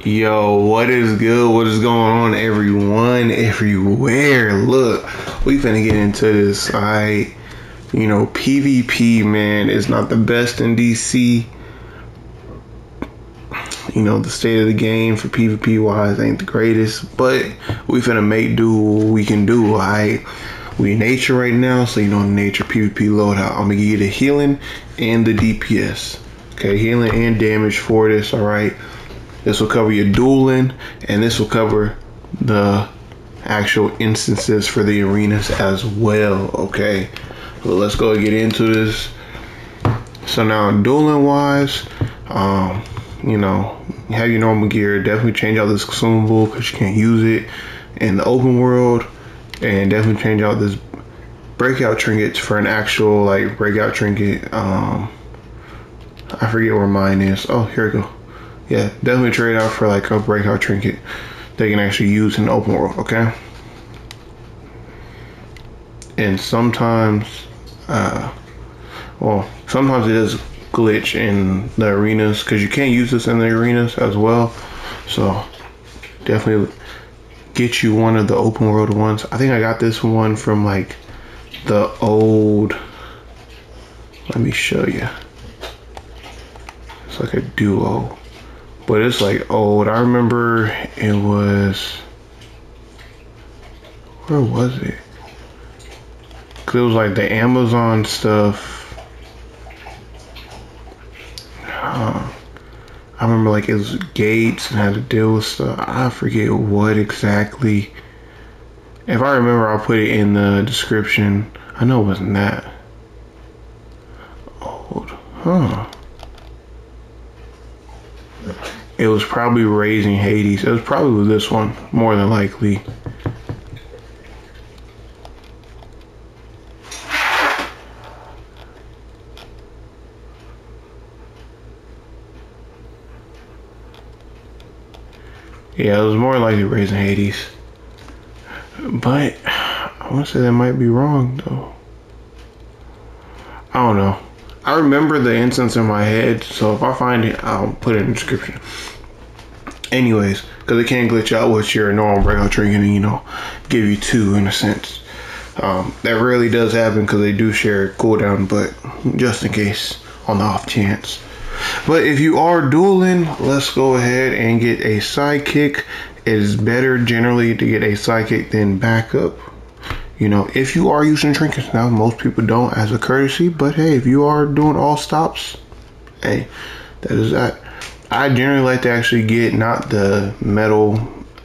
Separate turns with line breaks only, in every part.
Yo, what is good? What is going on, everyone, everywhere? Look, we finna get into this. PvP, man, is not the best in DC. The state of the game for PvP wise ain't the greatest, but we finna make do what we can do. We nature right now, so nature PvP loadout. I'm gonna give you the healing and the DPS. Okay, healing and damage for this. All right. This will cover your dueling, and this will cover the actual instances for the arenas as well. Okay, well, let's go get into this. So now, dueling wise, you have your normal gear. Definitely change out this consumable because you can't use it in the open world, and definitely change out this breakout trinkets for an actual breakout trinket. I forget where mine is. Oh, here we go. Yeah, definitely trade out for a breakout trinket they can actually use in the open world, okay? And sometimes, sometimes it does glitch in the arenas because you can't use this in the arenas as well. So definitely get you one of the open world ones. I think I got this one from the old, let me show you. It's like a duo. But it's old. I remember it was, where was it? Cause it was the Amazon stuff. I remember it was gates and had to deal with stuff. I forget what exactly. If I remember, I'll put it in the description. I know it wasn't that old, huh? It was probably Raising Hades. It was probably this one, more than likely. Yeah, it was more likely Raising Hades. But I want to say that might be wrong, though. I don't know. I remember the instance in my head, so if I find it, I'll put it in the description. Anyways, because it can glitch out with your normal breakout trinket and, give you two in a sense. That rarely does happen because they do share a cooldown, but just in case, on the off chance. But if you are dueling, let's go ahead and get a sidekick. It is better generally to get a sidekick than backup. If you are using trinkets now, most people don't as a courtesy, but hey, if you are doing all stops, hey, that is that. I generally like to actually get not the metal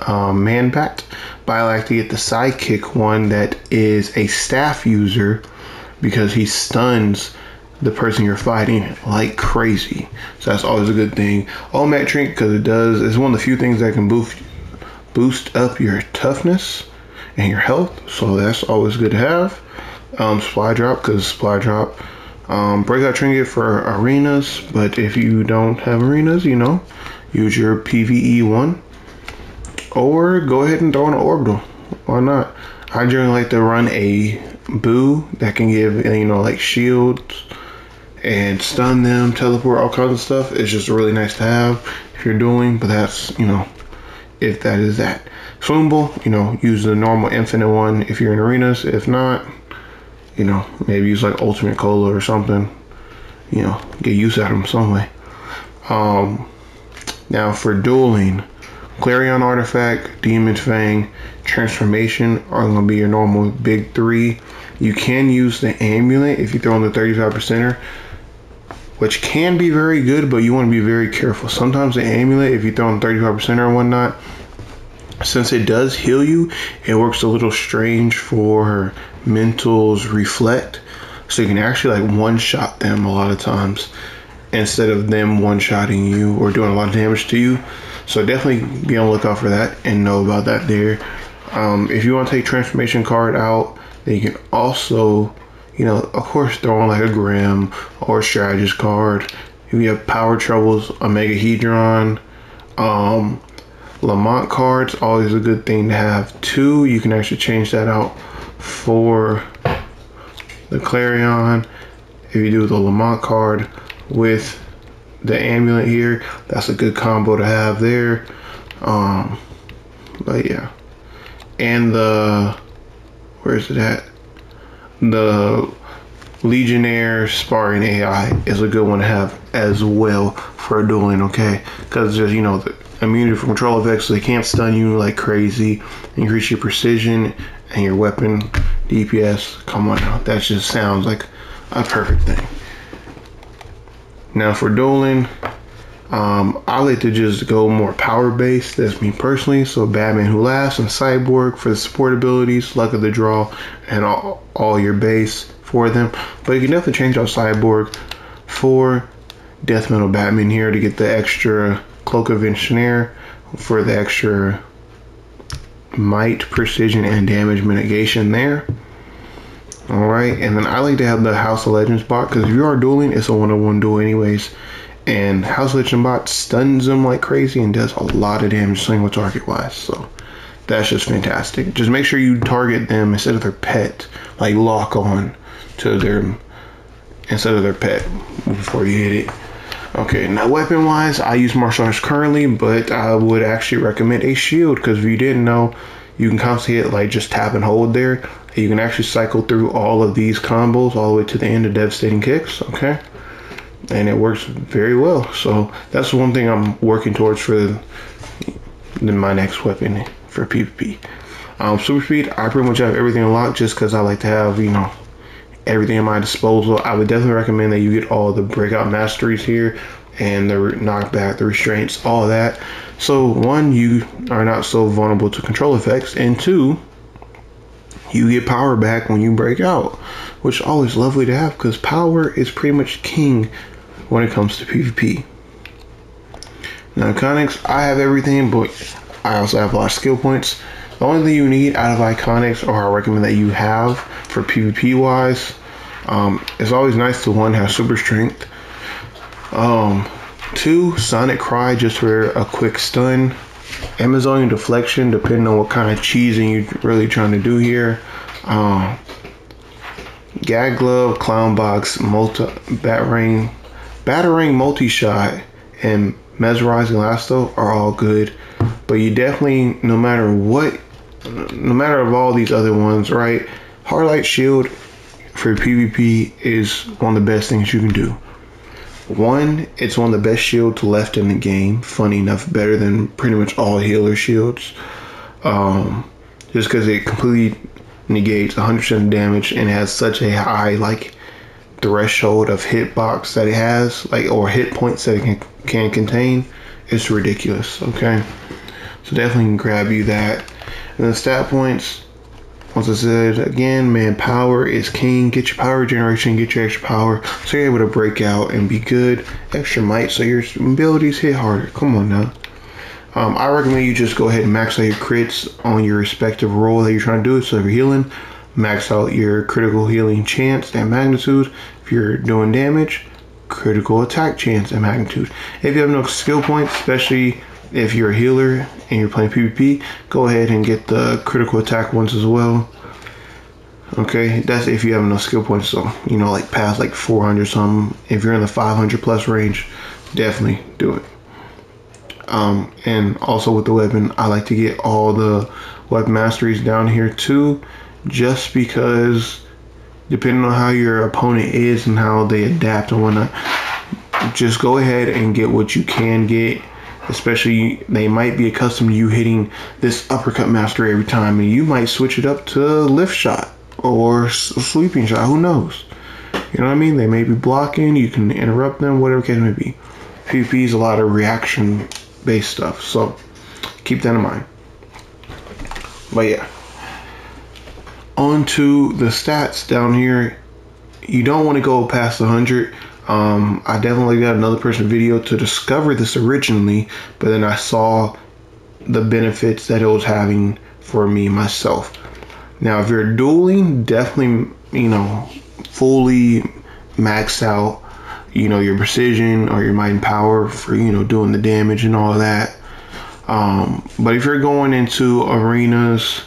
man pack, but I like to get the sidekick one that is a staff user because he stuns the person you're fighting like crazy. So that's always a good thing. All-mat trinket because it's one of the few things that can boost up your toughness and your health, so that's always good to have. Supply drop because supply drop. Breakout trinket for arenas, but if you don't have arenas, use your PvE one, or go ahead and throw in an orbital. Why not? I generally like to run a boo that can give shields and stun them, teleport, all kinds of stuff. It's just really nice to have if you're dueling, but that's if that is that. Swimmable, use the normal infinite one if you're in arenas. If not, maybe use ultimate cola or something, get use out of them some way. Now for dueling, Clarion artifact, Demon Fang, transformation are going to be your normal big three. You can use the amulet if you throw in the 35%er, which can be very good, but you want to be very careful. Sometimes the amulet, if you throw in 35% or whatnot, since it does heal you, it works a little strange for Mental's Reflect. So you can actually one-shot them a lot of times instead of them one-shotting you or doing a lot of damage to you. So definitely be on the lookout for that and know about that there. If you want to take transformation card out, then you can also, of course, throw in a Grim or a strategist card. If you have power troubles, a Megahedron, Lamont cards, always a good thing to have too. You can actually change that out for the Clarion. If you do the Lamont card with the amulet here, that's a good combo to have there. But yeah, and where is it at? The Legionnaire Sparring AI is a good one to have as well for dueling, okay? Because there's, you know, the immunity from control effects, so they can't stun you like crazy. Increase your precision and your weapon DPS. Come on now, that just sounds like a perfect thing. Now for dueling, I like to just go more power based. That's me personally. So Batman Who Laughs and Cyborg for the support abilities, Luck of the Draw, and all your base for them. But you can definitely change out Cyborg for Death Metal Batman here to get the extra Cloak of Engineer for the extra might, precision, and damage mitigation there. Alright, and then I like to have the House of Legends bot, because if you are dueling, it's a one-on-one duel anyways. And House of Legends bot stuns them like crazy and does a lot of damage single target wise. So that's just fantastic. Just make sure you target them instead of their pet, like lock on to their instead of their pet before you hit it. Okay, now weapon wise, I use martial arts currently, but I would actually recommend a shield, because if you didn't know, you can constantly hit like just tap and hold there. You can actually cycle through all of these combos all the way to the end of devastating kicks, okay? And it works very well. So that's one thing I'm working towards for my next weapon for PvP. Super speed, I pretty much have everything unlocked just because I like to have, you know, everything at my disposal. I would definitely recommend that you get all the breakout masteries here and the knockback, the restraints, all that. So one, you are not so vulnerable to control effects, and two, you get power back when you break out, which is always lovely to have, because power is pretty much king when it comes to PvP. Now Iconics, I have everything, but I also have a lot of skill points. The only thing you need out of Iconics, or I recommend that you have for PvP wise, it's always nice to one, have super strength. Two, Sonic Cry, just for a quick stun. Amazonian Deflection, depending on what kind of cheesing you're really trying to do here. Gag Glove, Clown Box, Batarang Multi-Shot, and Mesmerizing Lasso are all good. But you definitely, no matter of all these other ones, right? Hardlight Shield for PvP is one of the best things you can do. One, it's one of the best shields left in the game. Funny enough, better than pretty much all healer shields. Just because it completely negates 100% damage and has such a high like threshold of hitbox that it has, like, or hit points that it can contain. It's ridiculous. Okay, so definitely grab you that. And then stat points. Once I said again, man, power is king. Get your power generation, get your extra power, so you're able to break out and be good. Extra might, so your abilities hit harder. Come on now. I recommend you just go ahead and max out your crits on your respective role that you're trying to do. So if you're healing, max out your critical healing chance and magnitude. If you're doing damage, critical attack chance and magnitude. If you have no skill points, especially if you're a healer and you're playing PvP, go ahead and get the critical attack ones as well. Okay, that's if you have no skill points, so you know, like past like 400 something. If you're in the 500 plus range, definitely do it. And also with the weapon, I like to get all the weapon masteries down here too, just because depending on how your opponent is and how they adapt and whatnot, just go ahead and get what you can get. Especially, they might be accustomed to you hitting this uppercut mastery every time, and you might switch it up to lift shot or sweeping shot. Who knows? You know what I mean? They may be blocking. You can interrupt them, whatever case may be. PvP is a lot of reaction-based stuff, so keep that in mind. But yeah, on to the stats down here. You don't want to go past 100. I definitely got another person video to discover this originally, but then I saw the benefits that it was having for me myself. Now, if you're dueling, definitely, you know, fully max out, you know, your precision or your might and power for, you know, doing the damage and all of that. But if you're going into arenas,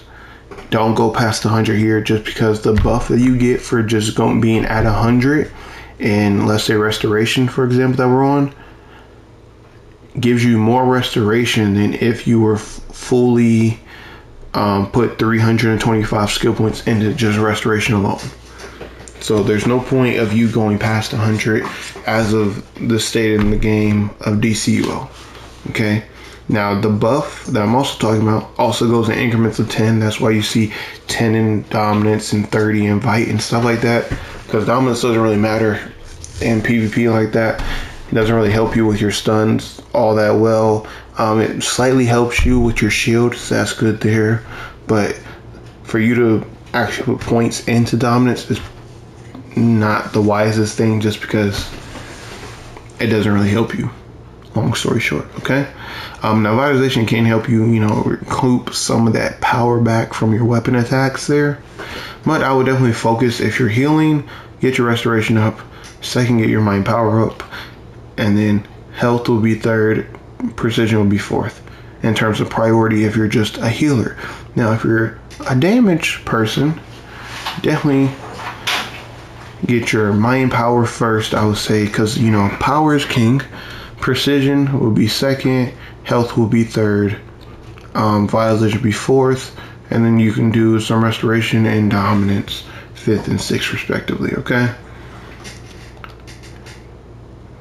don't go past 100 here, just because the buff that you get for just being at 100 in, let's say, restoration, for example, that we're on, gives you more restoration than if you were fully put 325 skill points into just restoration alone. So there's no point of you going past 100 as of the state in the game of DCUO. Okay. Now the buff that I'm also talking about also goes in increments of 10. That's why you see 10 in dominance and 30 in fight and stuff like that. Because dominance doesn't really matter in PvP like that. It doesn't really help you with your stuns all that well. It slightly helps you with your shield, so that's good there. But for you to actually put points into dominance is not the wisest thing, just because it doesn't really help you. Long story short, okay? Now vitalization can help you, recoup some of that power back from your weapon attacks there. But I would definitely focus, if you're healing, get your restoration up. Second, get your mind power up. And then health will be third, precision will be fourth in terms of priority if you're just a healer. Now, if you're a damage person, definitely get your mind power first, I would say, because, power is king. Precision will be second, health will be third, vitalization will be fourth, and then you can do some restoration and dominance, fifth and sixth respectively, okay?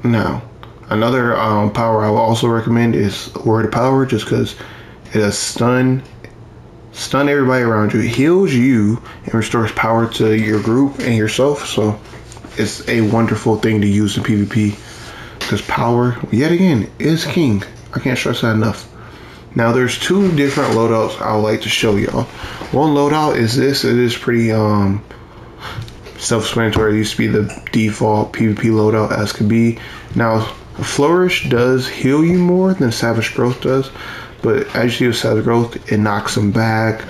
Now, another power I will also recommend is Word of Power, just because it does stun everybody around you. It heals you and restores power to your group and yourself, so it's a wonderful thing to use in PvP. Because power, yet again, is king. I can't stress that enough. Now, there's two different loadouts I would like to show y'all. One loadout is this. It is pretty self-explanatory. It used to be the default PvP loadout as could be. Now, Flourish does heal you more than Savage Growth does. But as you see with Savage Growth, it knocks them back,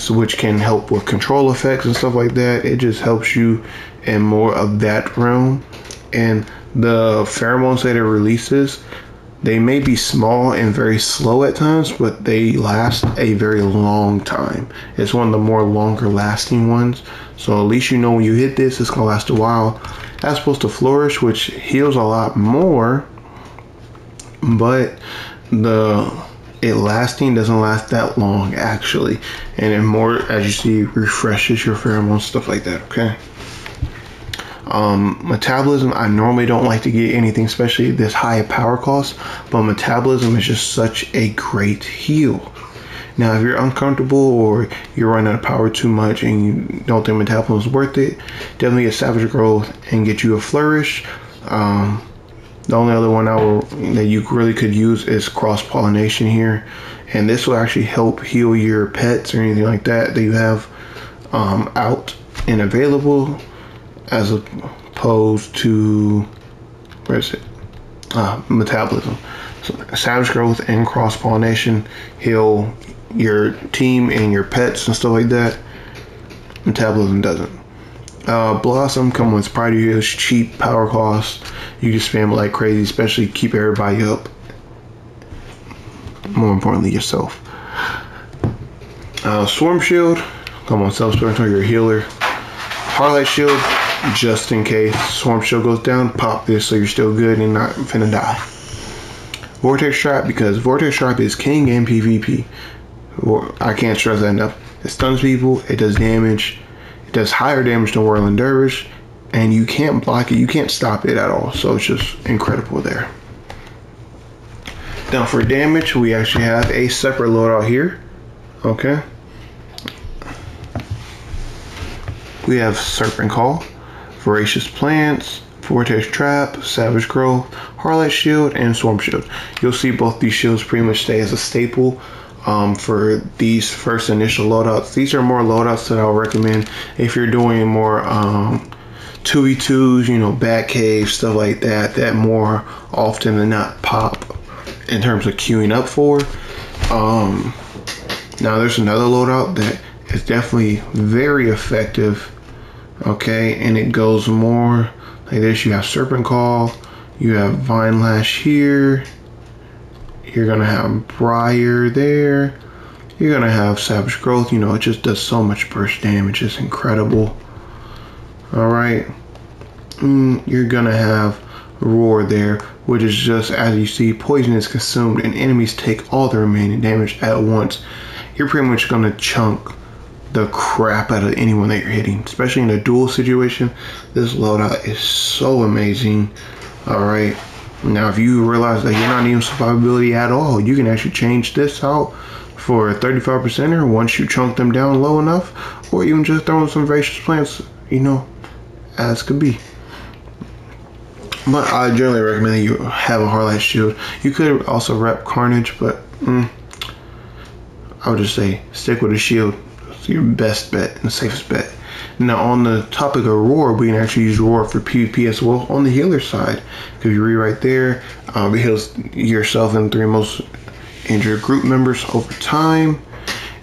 which can help with control effects and stuff like that. It just helps you in more of that realm. And the pheromones that it releases, they may be small and very slow at times, but they last a very long time. It's one of the more longer lasting ones. So at least when you hit this, it's going to last a while. As opposed to Flourish, which heals a lot more, but it lasting doesn't last that long actually. And it more, as you see, refreshes your pheromones, stuff like that, okay? Metabolism, I normally don't like to get anything especially this high of power cost, but metabolism is just such a great heal. Now, if you're uncomfortable or you're running out of power too much and you don't think metabolism is worth it, definitely get Savage Growth and get you a Flourish. The only other one that you really could use is cross-pollination here, and this will actually help heal your pets or anything like that you have out and available, as opposed to metabolism. So Savage Growth and cross-pollination heal your team and your pets and stuff like that. Metabolism doesn't. Blossom come with pretty huge cheap power costs. You can spam it like crazy, especially keep everybody up. More importantly, yourself. Swarm Shield, come on, self-explanatory, you're a healer. Harlite Shield, just in case Swarm Shield goes down, pop this so you're still good and not finna die. Vortex Trap, because Vortex Trap is king in PvP. I can't stress that enough. It stuns people, it does damage, it does higher damage than Whirling Dervish, and you can't block it, you can't stop it at all, so it's just incredible there. Now for damage, we actually have a separate loadout here, okay? We have Serpent Call, Voracious Plants, Vortex Trap, Savage Growth, Harlite Shield, and Swarm Shield. You'll see both these shields pretty much stay as a staple for these first initial loadouts. These are more loadouts that I'll recommend if you're doing more 2v2s, Batcave, stuff like that, that more often than not pop in terms of queuing up for. Now there's another loadout that is definitely very effective, okay, and it goes more like this. You have Serpent Call, you have Vine Lash here, you're gonna have Briar there, you're gonna have Savage Growth. It just does so much burst damage, it's incredible. All right, you're gonna have roar there, which is just, as you see, poison is consumed and enemies take all the remaining damage at once. You're pretty much going to chunk the crap out of anyone that you're hitting, especially in a duel situation. This loadout is so amazing. Alright, now if you realize that you're not needing survivability at all, you can actually change this out for a 35%er once you chunk them down low enough, or even just throw in some vicious plants, you know, as could be. But I generally recommend that you have a Hardlight shield. You could also rep Carnage, but I would just say stick with a shield. It's your best bet and safest bet. Now on the topic of Roar, we can actually use Roar for PvP as well on the healer side. If you read right there, it heals yourself and 3 most injured group members over time,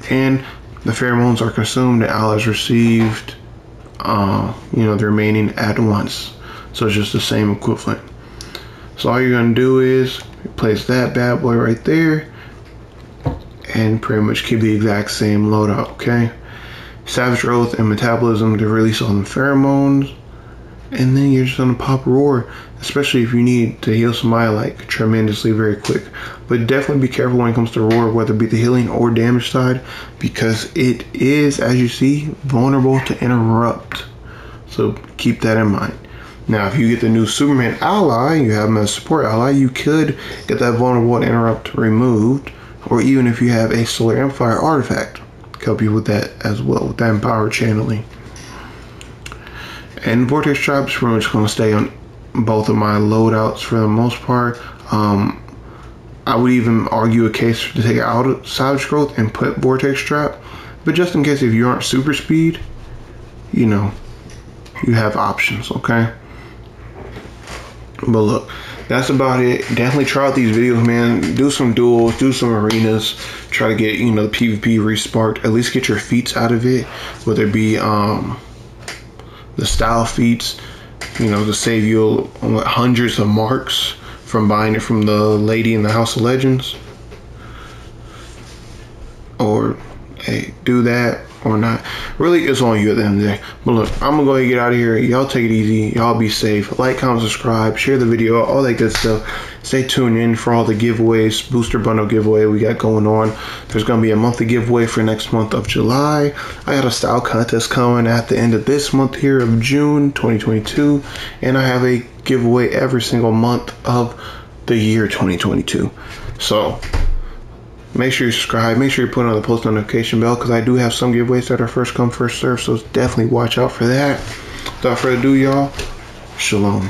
and the pheromones are consumed and allies received you know, the remaining at once. So it's just the same equivalent. So all you're gonna do is place that bad boy right there and pretty much keep the exact same loadout. Okay, Savage Growth and Metabolism to release all the pheromones, and then you're just gonna pop Roar, especially if you need to heal somebody like tremendously very quick. But definitely be careful when it comes to Roar, whether it be the healing or damage side, because it is, as you see, vulnerable to interrupt. So keep that in mind. Now if you get the new Superman ally, you have him as a support ally, you could get that vulnerable to interrupt removed, or even if you have a Solar Amplifier artifact, help you with that as well, with that empowered channeling. And Vortex Trap is pretty much going to stay on both of my loadouts for the most part. I would even argue a case to take out Savage Growth and put Vortex Trap, but just in case if you aren't super speed, you know, you have options, okay? But look, that's about it. Definitely try out these videos, man. Do some duels, do some arenas, try to get, you know, the PvP resparked, at least get your feats out of it, whether it be the style feats, you know, to save you hundreds of marks from buying it from the lady in the House of Legends. Or hey, do that or not. Really, it's on you at the end of the day. But look, I'm gonna go ahead and get out of here. Y'all take it easy. Y'all be safe. Like, comment, subscribe, share the video, all that good stuff. Stay tuned in for all the giveaways, booster bundle giveaway we got going on. There's gonna be a monthly giveaway for next month of July. I got a style contest coming at the end of this month here of June 2022, and I have a giveaway every single month of the year 2022. So make sure you subscribe, make sure you put on the post notification bell, because I do have some giveaways that are first come first serve, so definitely watch out for that. Without further ado, y'all, shalom.